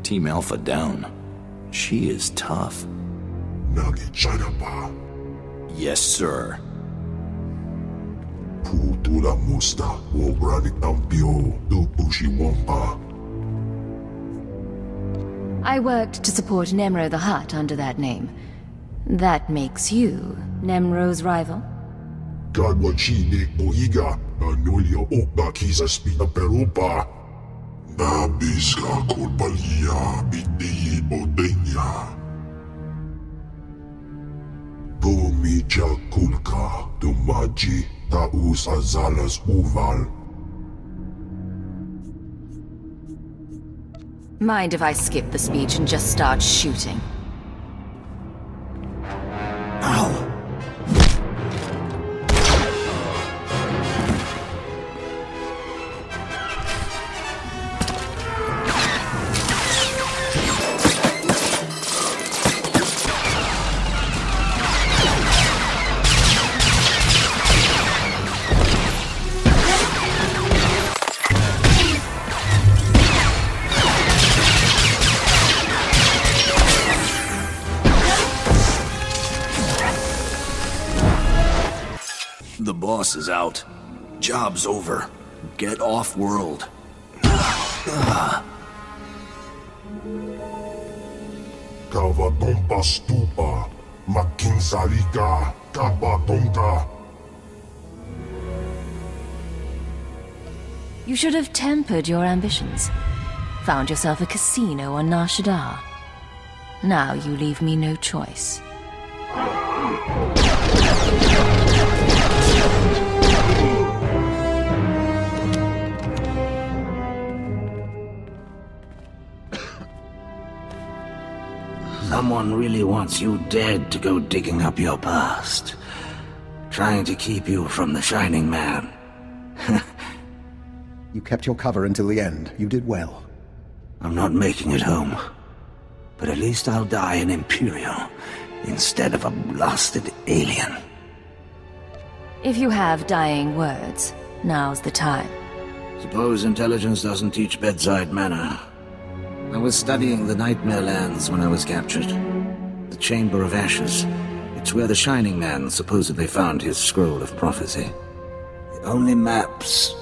Team Alpha down. She is tough. Nagi China pa. Yes, sir. Putula musta wobranik tampio do pushi wampa. I worked to support Nemro the Hutt under that name. That makes you Nemro's rival? Gadwachini Oiga, Anulia Okba Kisa Spina Perupa. Nabiska Kulpalia Biti Bodenya. Bumija Kulka, Dumaji, Taus Azalas Uval. Mind if I skip the speech and just start shooting? Ow! The boss is out. Job's over. Get off world. Kavatompa Stupa, Making Salika, Kabatonka. You should have tempered your ambitions. Found yourself a casino on Nar Shaddaa. Now you leave me no choice. Someone really wants you dead to go digging up your past. Trying to keep you from the Shining Man. You kept your cover until the end. You did well. I'm not making it home. But at least I'll die an Imperial instead of a blasted alien. If you have dying words, now's the time. Suppose intelligence doesn't teach bedside manner. I was studying the Nightmare Lands when I was captured. The Chamber of Ashes. It's where the Shining Man supposedly found his scroll of prophecy. The only maps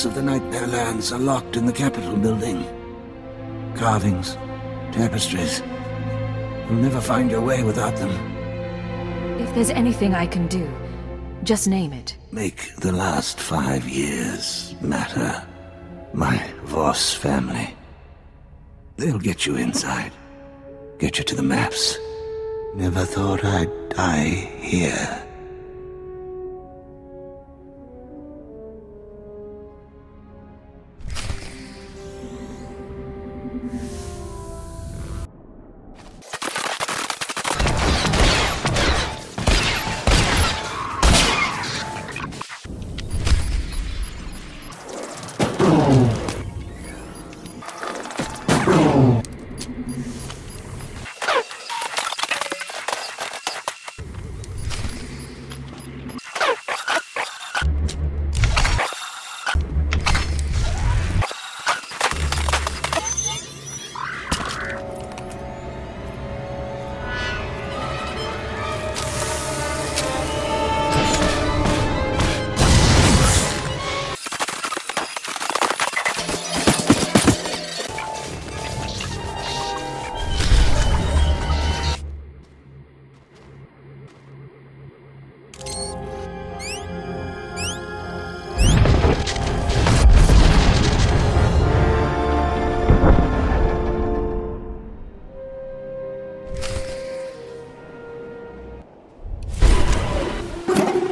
of the Nightmare Lands are locked in the Capitol building. Carvings, tapestries. You'll never find your way without them. If there's anything I can do, just name it. Make the last 5 years matter. My Voss family. They'll get you inside. Get you to the maps. Never thought I'd die here.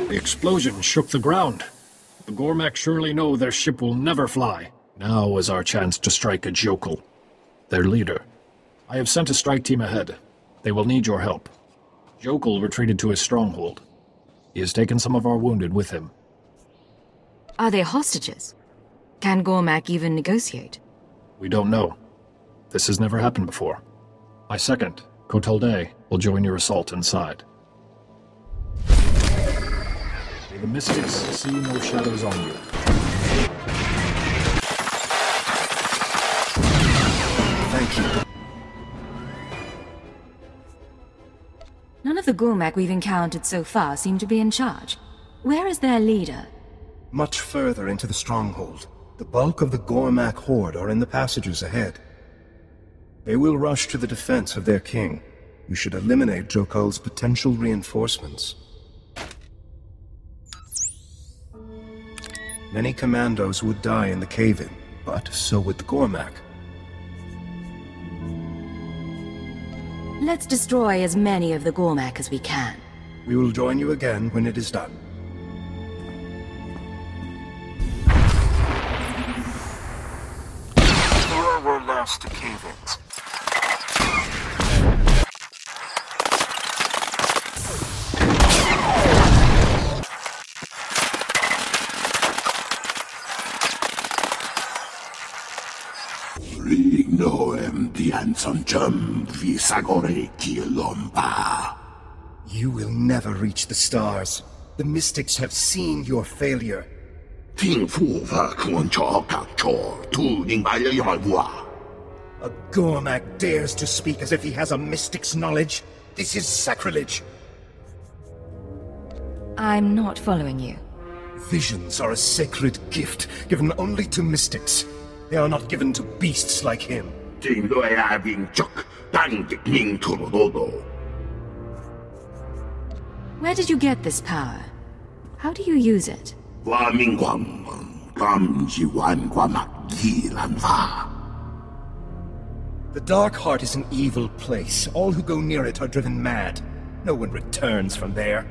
The explosion shook the ground. The Gormak surely know their ship will never fly. Now is our chance to strike a Jokul, their leader. I have sent a strike team ahead. They will need your help. Jokul retreated to his stronghold. He has taken some of our wounded with him. Are they hostages? Can Gormak even negotiate? We don't know. This has never happened before. My second, Kotalde, will join your assault inside. May the mystics see no shadows on you. keep... None of the Gormak we've encountered so far seem to be in charge. Where is their leader? Much further into the stronghold. The bulk of the Gormak horde are in the passages ahead. They will rush to the defense of their king. You should eliminate Jokul's potential reinforcements. Many commandos would die in the cave-in, but so would the Gormak. Let's destroy as many of the Gormak as we can. We will join you again when it is done. Here are our last cave-ins. You will never reach the stars. The mystics have seen your failure. A Gormak dares to speak as if he has a mystic's knowledge. This is sacrilege. I'm not following you. Visions are a sacred gift given only to mystics. They are not given to beasts like him. Where did you get this power? How do you use it? The Dark Heart is an evil place. All who go near it are driven mad. No one returns from there.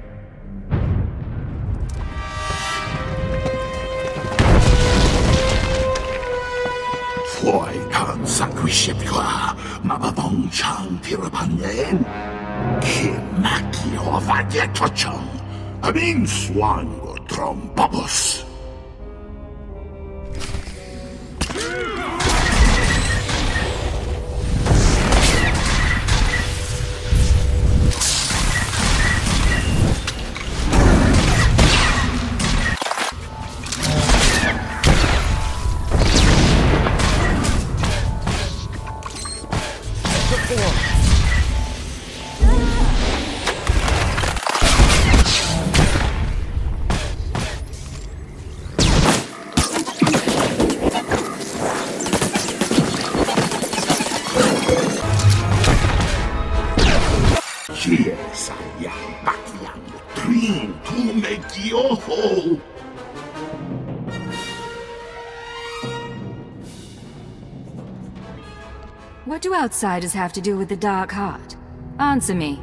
What do outsiders have to do with the Dark Heart? Answer me.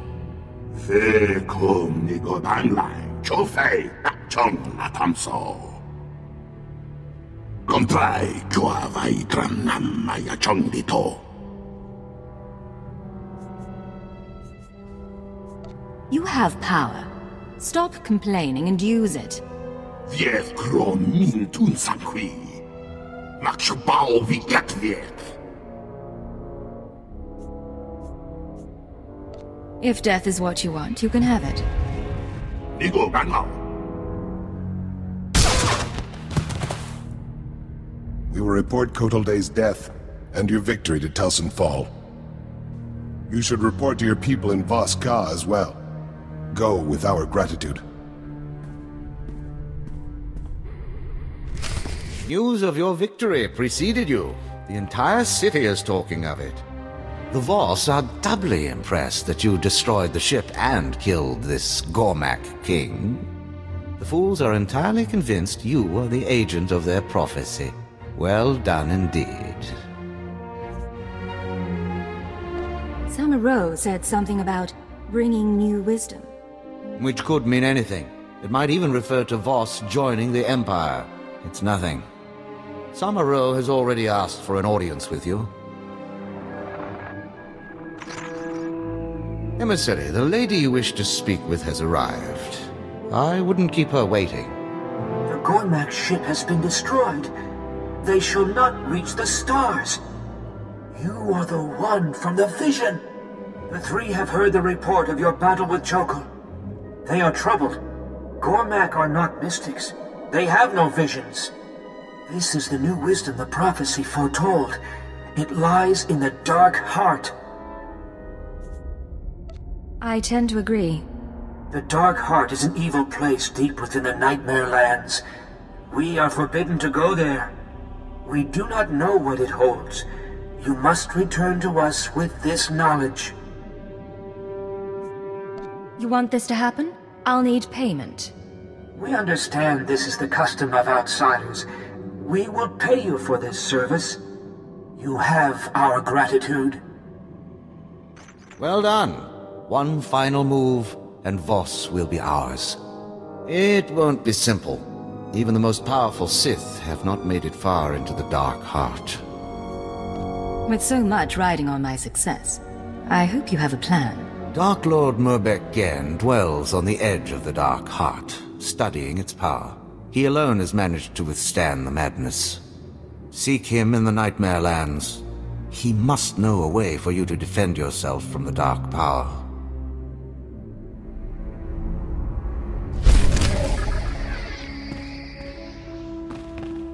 You have power. Stop complaining and use it. If death is what you want, you can have it. We will report Kotolday's death, and your victory to Telsin-Fal. You should report to your people in Voss as well. Go with our gratitude. News of your victory preceded you. The entire city is talking of it. The Voss are doubly impressed that you destroyed the ship and killed this Gormak King. The fools are entirely convinced you are the agent of their prophecy. Well done indeed. Samaro said something about bringing new wisdom. Which could mean anything. It might even refer to Voss joining the Empire. It's nothing. Samaro has already asked for an audience with you. Emissary, the lady you wish to speak with has arrived. I wouldn't keep her waiting. The Gormak ship has been destroyed. They shall not reach the stars. You are the one from the vision. The three have heard the report of your battle with Jokul. They are troubled. Gormak are not mystics. They have no visions. This is the new wisdom the prophecy foretold. It lies in the Dark Heart. I tend to agree. The Dark Heart is an evil place deep within the Nightmare Lands. We are forbidden to go there. We do not know what it holds. You must return to us with this knowledge. You want this to happen? I'll need payment. We understand this is the custom of outsiders. We will pay you for this service. You have our gratitude. Well done. One final move, and Voss will be ours. It won't be simple. Even the most powerful Sith have not made it far into the Dark Heart. With so much riding on my success, I hope you have a plan. Dark Lord Murbek Gehn dwells on the edge of the Dark Heart, studying its power. He alone has managed to withstand the madness. Seek him in the Nightmare Lands. He must know a way for you to defend yourself from the Dark Power.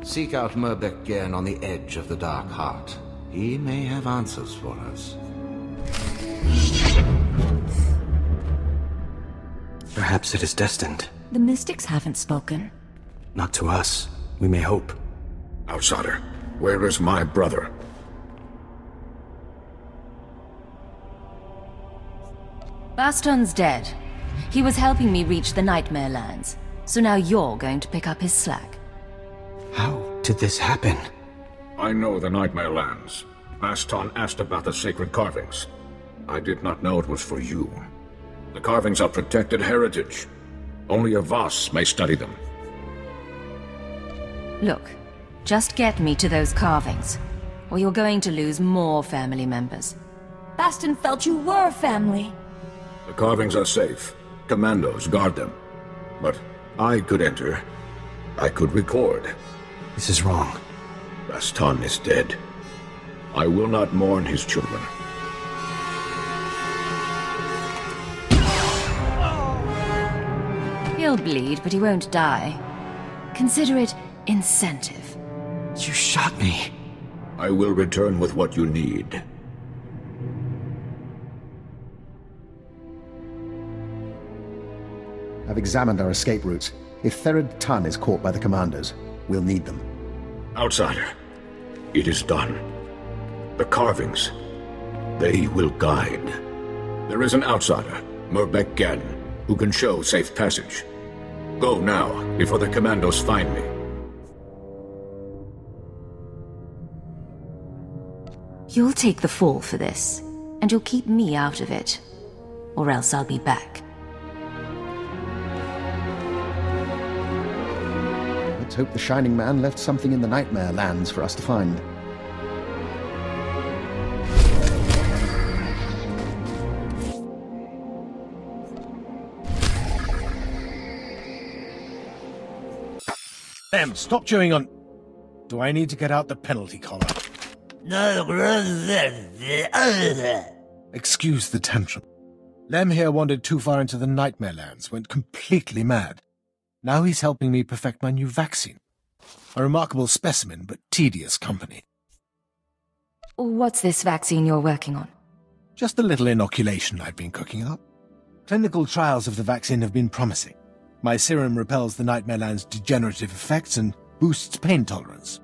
Seek out Murbek Gehn on the edge of the Dark Heart. He may have answers for us. Perhaps it is destined. The mystics haven't spoken. Not to us. We may hope. Outsider, where is my brother? Bas-Ton's dead. He was helping me reach the Nightmare Lands, so now you're going to pick up his slack. How did this happen? I know the Nightmare Lands. Bas-Ton asked about the sacred carvings. I did not know it was for you. The carvings are protected heritage. Only a Voss may study them. Look, just get me to those carvings, or you're going to lose more family members. Bas-Ton felt you were family. The carvings are safe. Commandos guard them. But I could enter. I could record. This is wrong. Bas-Ton is dead. I will not mourn his children. He'll bleed, but he won't die. Consider it incentive. You shot me. I will return with what you need. I've examined our escape routes. If Therad Tun is caught by the commandos, we'll need them. Outsider, it is done. The carvings, they will guide. There is an outsider, Murbek Gehn, who can show safe passage. Go now, before the commandos find me. You'll take the fall for this, and you'll keep me out of it. Or else I'll be back. Let's hope the Shining Man left something in the Nightmare Lands for us to find. Them, stop chewing on... Do I need to get out the penalty collar? Excuse the tantrum. Lem here wandered too far into the Nightmare Lands, went completely mad. Now he's helping me perfect my new vaccine. A remarkable specimen, but tedious company. What's this vaccine you're working on? Just a little inoculation I've been cooking up. Clinical trials of the vaccine have been promising. My serum repels the Nightmare Land's degenerative effects and boosts pain tolerance.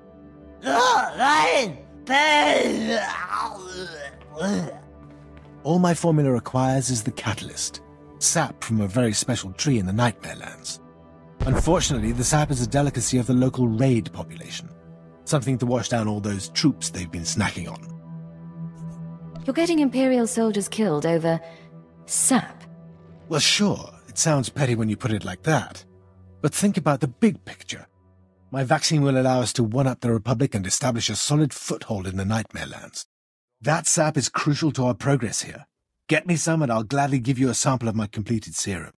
All my formula requires is the catalyst, sap from a very special tree in the Nightmare Lands. Unfortunately, the sap is a delicacy of the local raid population, something to wash down all those troops they've been snacking on. You're getting Imperial soldiers killed over... sap? Well, sure, it sounds petty when you put it like that. But think about the big picture. My vaccine will allow us to one-up the Republic and establish a solid foothold in the Nightmare Lands. That sap is crucial to our progress here. Get me some and I'll gladly give you a sample of my completed serum.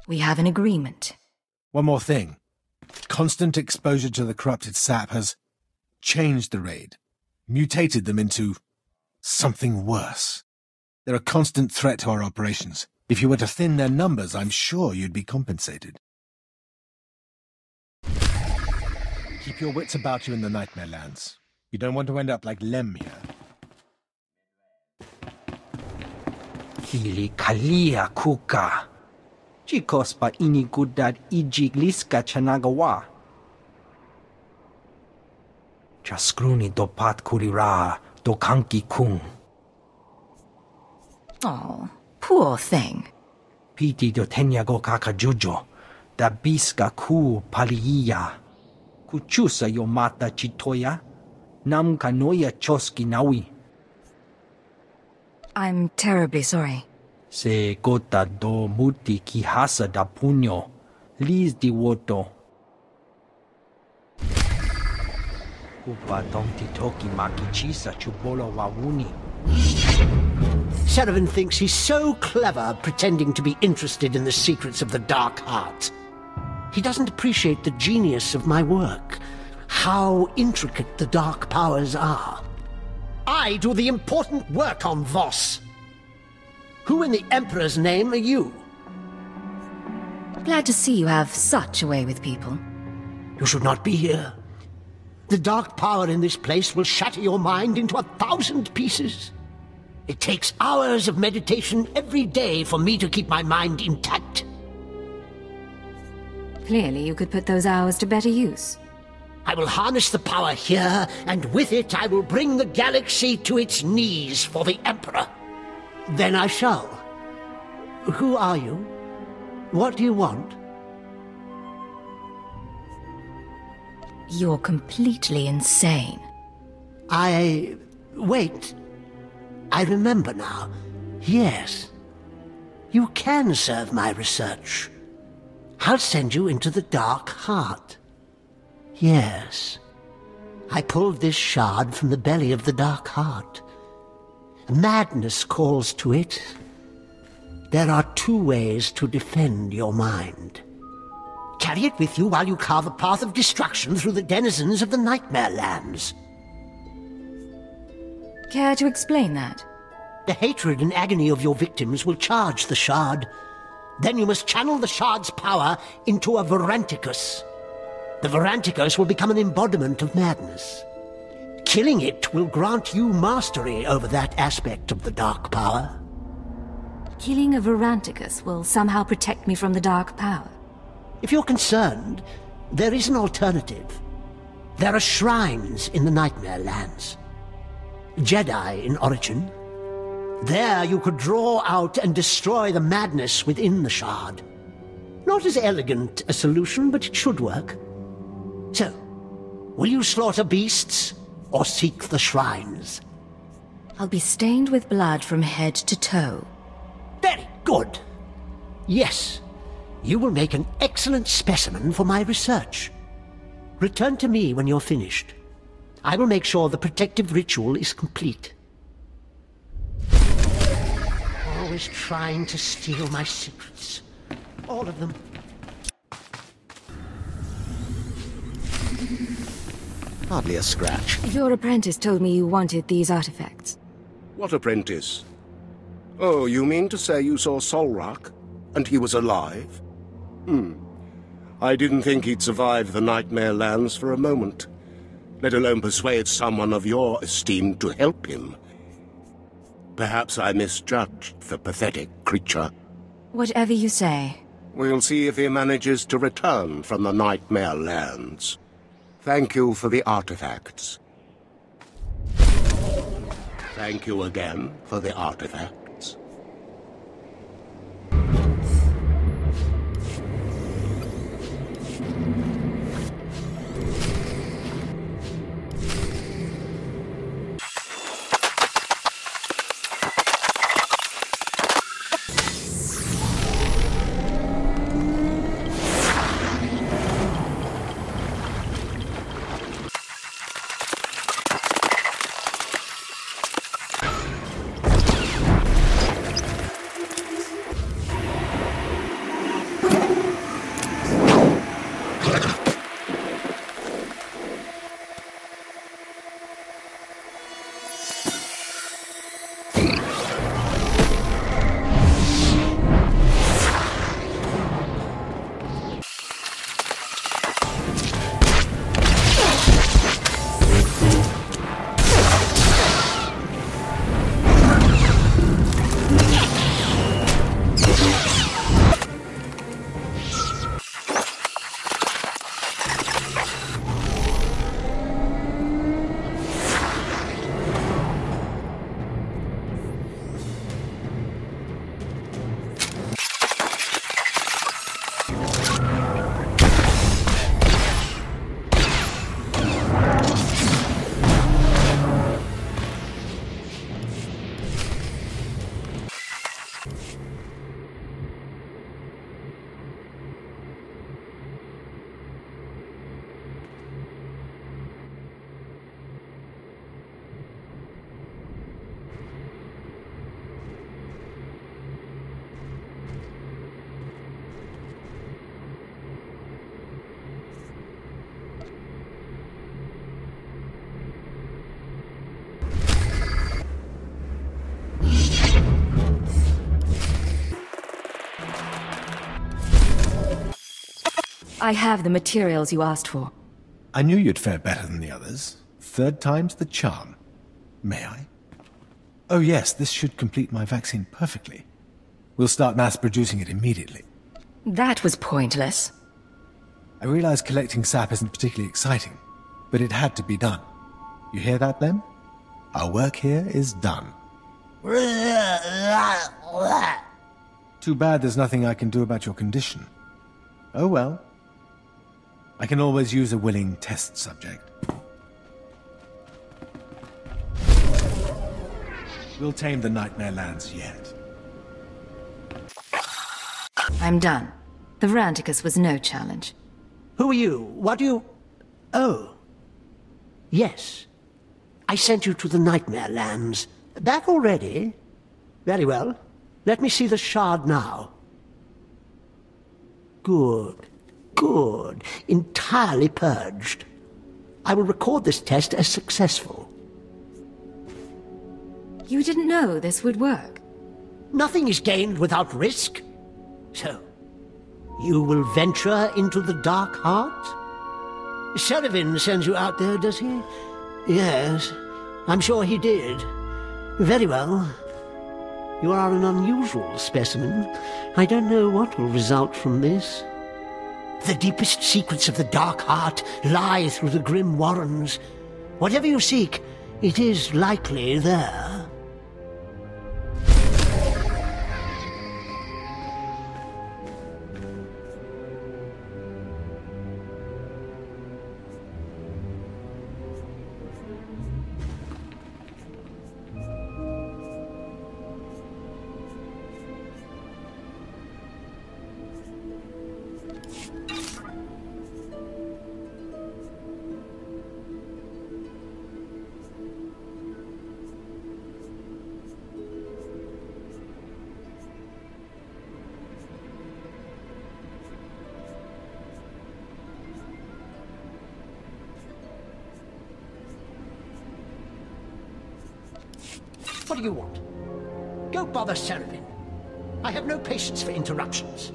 We have an agreement. One more thing. Constant exposure to the corrupted sap has changed the raid, mutated them into something worse. They're a constant threat to our operations. If you were to thin their numbers, I'm sure you'd be compensated. Keep your wits about you in the Nightmare Lands. You don't want to end up like Lem here. Hili kalia kuka. Chikos pa inigudad ijigliska chanagawa. Chaskruni dopat kulira dokanki kung. Oh, poor thing. Piti do tenyago kakajujo. Da biska ku paliya. Kuchusa yo mata chitoya. Nam kanoya choski nawi. I'm terribly sorry. Se gota do muti kihasa da puño. Lis di woto. Upa tonti toki makichisa chubolo wawuni. Serevin thinks he's so clever pretending to be interested in the secrets of the Dark Heart. He doesn't appreciate the genius of my work, how intricate the dark powers are. I do the important work on Voss. Who in the Emperor's name are you? Glad to see you have such a way with people. You should not be here. The dark power in this place will shatter your mind into 1,000 pieces. It takes hours of meditation every day for me to keep my mind intact. Clearly you could put those hours to better use. I will harness the power here, and with it I will bring the galaxy to its knees for the Emperor. Then I shall. Who are you? What do you want? You're completely insane. Wait. I remember now. Yes. You can serve my research. I'll send you into the Dark Heart. Yes. I pulled this shard from the belly of the Dark Heart. Madness calls to it. There are 2 ways to defend your mind. Carry it with you while you carve a path of destruction through the denizens of the Nightmare Lands. Care to explain that? The hatred and agony of your victims will charge the shard. Then you must channel the shard's power into a Varanticus. The Varanticus will become an embodiment of madness. Killing it will grant you mastery over that aspect of the dark power. Killing a Varanticus will somehow protect me from the dark power. If you're concerned, there is an alternative. There are shrines in the Nightmare Lands. Jedi in origin. There you could draw out and destroy the madness within the shard. Not as elegant a solution, but it should work. So, will you slaughter beasts, or seek the shrines? I'll be stained with blood from head to toe. Very good. Yes, you will make an excellent specimen for my research. Return to me when you're finished. I will make sure the protective ritual is complete. Always trying to steal my secrets. All of them. Hardly a scratch. Your apprentice told me you wanted these artifacts. What apprentice? Oh, you mean to say you saw Solrak, and he was alive? I didn't think he'd survive the Nightmare Lands for a moment, let alone persuade someone of your esteem to help him. Perhaps I misjudged the pathetic creature. Whatever you say. We'll see if he manages to return from the Nightmare Lands. Thank you for the artifacts. Thank you again for the artifacts. I have the materials you asked for. I knew you'd fare better than the others. Third time's the charm. May I? Oh yes, this should complete my vaccine perfectly. We'll start mass producing it immediately. That was pointless. I realize collecting sap isn't particularly exciting, but it had to be done. You hear that, Lem? Our work here is done. Too bad there's nothing I can do about your condition. Oh well. I can always use a willing test subject. We'll tame the Nightmare Lands yet. I'm done. The Ranticus was no challenge. Who are you? What do you... Oh. Yes. I sent you to the Nightmare Lands. Back already? Very well. Let me see the shard now. Good. Good. Entirely purged. I will record this test as successful. You didn't know this would work? Nothing is gained without risk. So, you will venture into the Dark Heart? Serevin sends you out there, does he? Yes, I'm sure he did. Very well. You are an unusual specimen. I don't know what will result from this. The deepest secrets of the Dark Heart lie through the grim warrens. Whatever you seek, it is likely there. What do you want? Go bother Serevin. I have no patience for interruptions.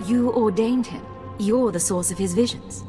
You ordained him. You're the source of his visions.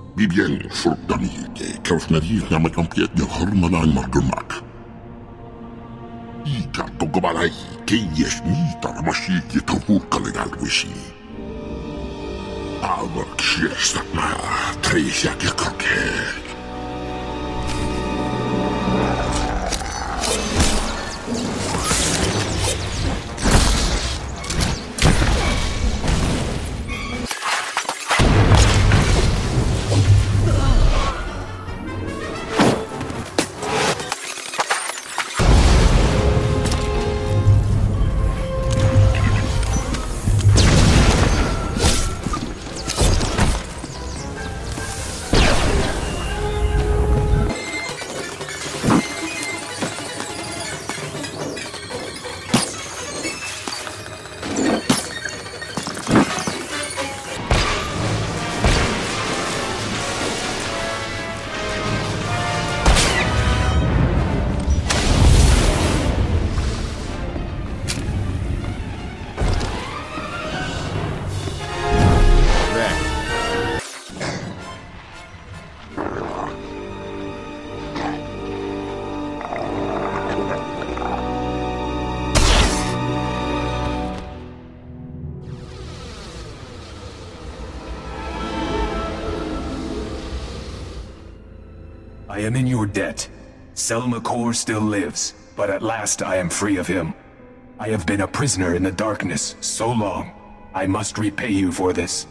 I am in your debt. Sel-Makor still lives, but at last I am free of him. I have been a prisoner in the darkness so long. I must repay you for this.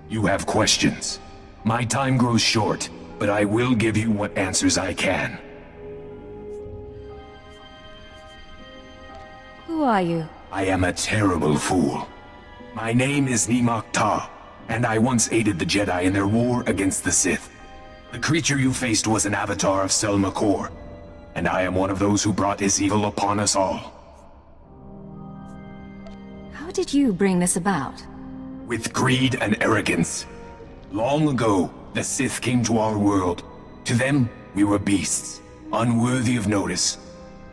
You have questions. My time grows short, but I will give you what answers I can. Who are you? I am a terrible fool. My name is Nimak Ta, and I once aided the Jedi in their war against the Sith. The creature you faced was an avatar of Sel-Makor, and I am one of those who brought his evil upon us all. How did you bring this about? With greed and arrogance. Long ago, the Sith came to our world. To them, we were beasts, unworthy of notice.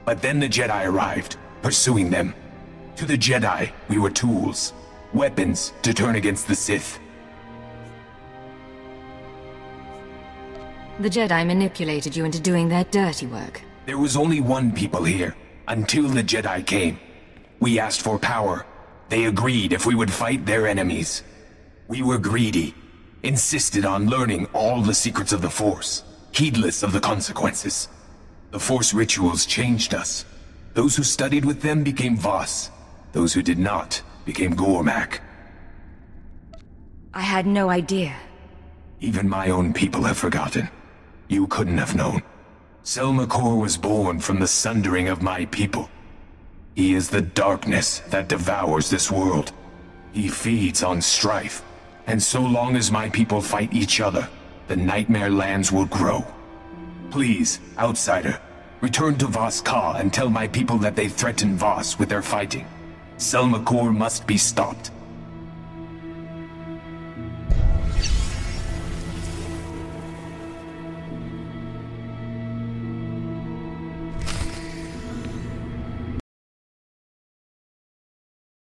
But then the Jedi arrived, pursuing them. To the Jedi, we were tools, weapons to turn against the Sith. The Jedi manipulated you into doing their dirty work. There was only one people here, until the Jedi came. We asked for power. They agreed if we would fight their enemies. We were greedy, insisted on learning all the secrets of the Force, heedless of the consequences. The Force rituals changed us. Those who studied with them became Voss. Those who did not became Gormak. I had no idea. Even my own people have forgotten. You couldn't have known. Sel-Makor was born from the sundering of my people. He is the darkness that devours this world. He feeds on strife, and so long as my people fight each other, the Nightmare Lands will grow. Please, outsider, return to Voss Ka and tell my people that they threaten Voss with their fighting. Sel-Makor must be stopped.